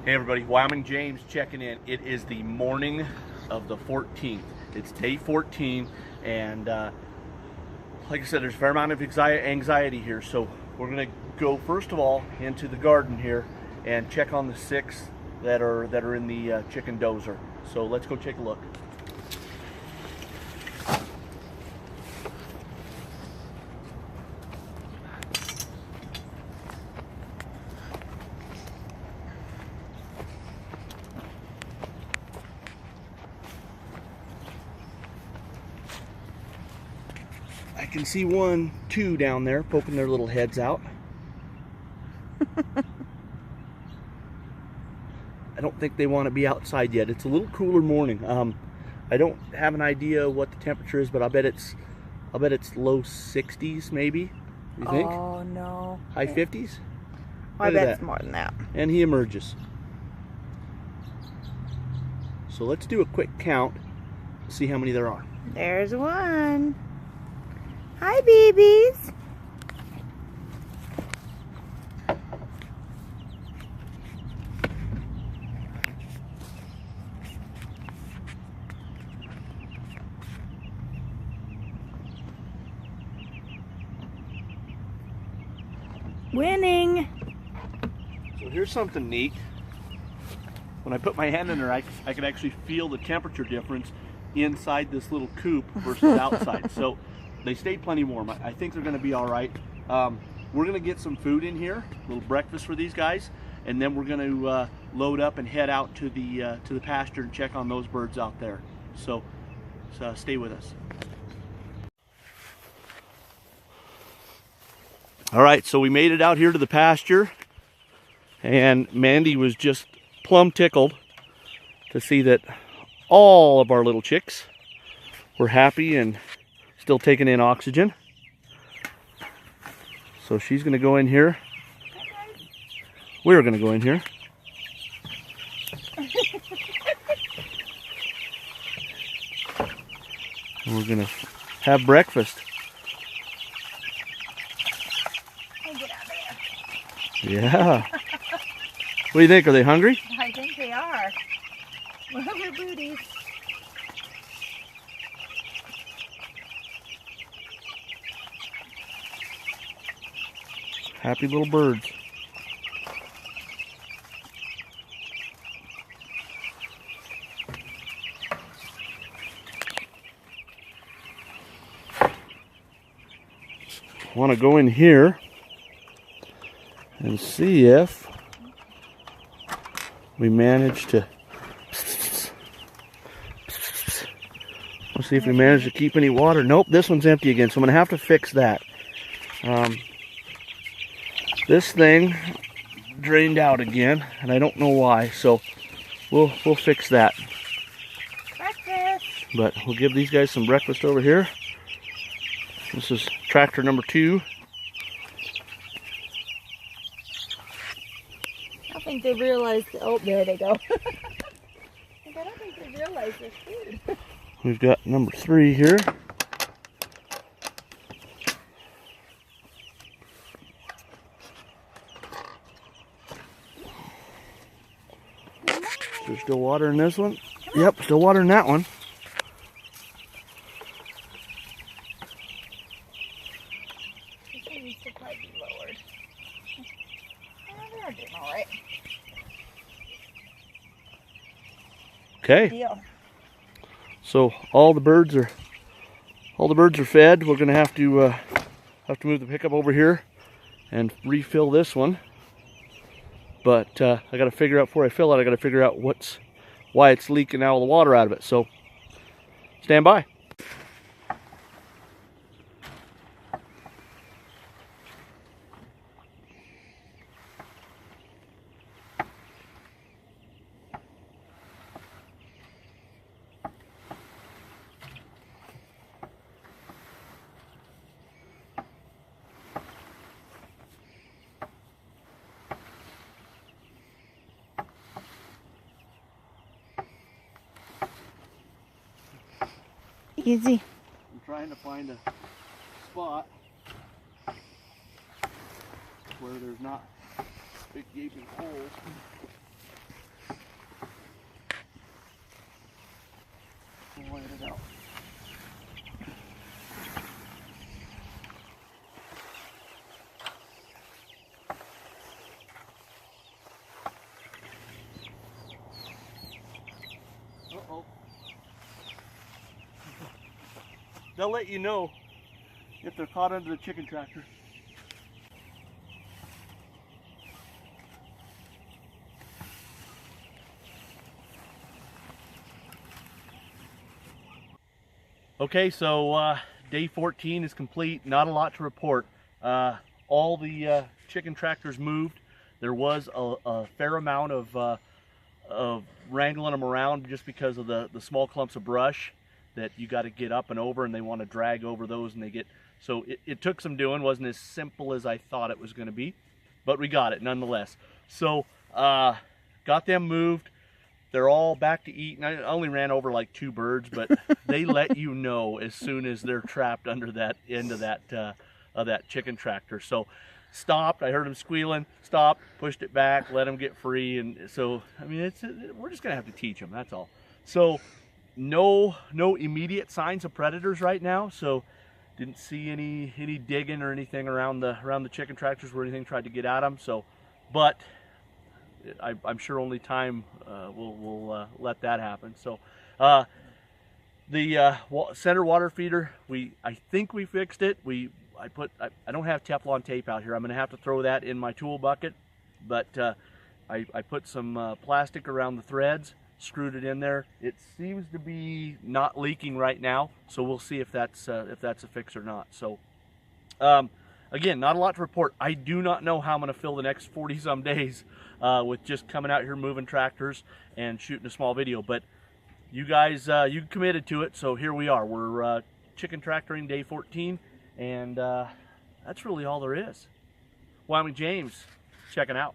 Hey everybody, Wyoming James checking in. It is the morning of the 14th. It's day 14, and like I said, there's a fair amount of anxiety here. So we're gonna go first of all into the garden here and check on the 6 that are in the chicken dozer. So let's go take a look. I can see 1, 2 down there poking their little heads out. I don't think they want to be outside yet. It's a little cooler morning. I don't have an idea what the temperature is, but I'll bet it's low 60s maybe. You think? Oh no. High 50s? I bet it's more than that. And he emerges. So let's do a quick count, see how many there are. There's 1. Hi, babies. Winning. So here's something neat. When I put my hand in there, I can actually feel the temperature difference inside this little coop versus outside. So they stayed plenty warm. I think they're going to be all right. We're going to get some food in here, a little breakfast for these guys, and then we're going to load up and head out to the pasture and check on those birds out there. So stay with us. All right, so we made it out here to the pasture, and Mandy was just plumb tickled to see that all of our little chicks were happy and still taking in oxygen. So she's going to go in here. We're going to go in here. And we're going to have breakfast. Yeah. What do you think? Are they hungry? I think they are. Move your booties. Happy little birds. Want to go in here and see if we manage to keep any water. Nope, this one's empty again, so I'm gonna have to fix that. This thing drained out again, and I don't know why, so we'll fix that. Breakfast. But we'll give these guys some breakfast over here. This is tractor number 2. I don't think they realized. Oh, there they go. I don't think they realized there's food. We've got number 3 here. Is there still water in this one? Yep, still water in that one. This one needs to probably be lowered. They're doing all right. Okay. Deal. So all the birds are fed. We're gonna have to move the pickup over here and refill this one. But I got to figure out, before I fill it, I got to figure out why it's leaking all the water out of it. So stand by. Easy. I'm trying to find a spot where there's not big gaping holes. they'll let you know if they're caught under the chicken tractor. Okay, so day 14 is complete. Not a lot to report. All the chicken tractors moved. There was a fair amount of wrangling them around just because of the small clumps of brush that you got to get up and over, and they want to drag over those, and they get, so it took some doing. Wasn't as simple as I thought it was going to be, but we got it nonetheless. So got them moved. They're all back to eat, and I only ran over like 2 birds, but they let you know as soon as they're trapped under that end of that chicken tractor. So stopped, I heard them squealing, stopped, pushed it back, let them get free. And so, I mean, we're just gonna have to teach them, that's all. So no immediate signs of predators right now. So didn't see any digging or anything around the chicken tractors where anything tried to get at them. So, but I'm sure only time will let that happen. So the center water feeder, I think we fixed it. I don't have Teflon tape out here. I'm going to have to throw that in my tool bucket, but I put some plastic around the threads, screwed it in there. It seems to be not leaking right now, so we'll see if that's a fix or not. So again, not a lot to report. I do not know how I'm going to fill the next 40-some days with just coming out here moving tractors and shooting a small video, but you guys, you committed to it, so here we are. We're chicken tractoring day 14, and that's really all there is. Wyoming James checking out.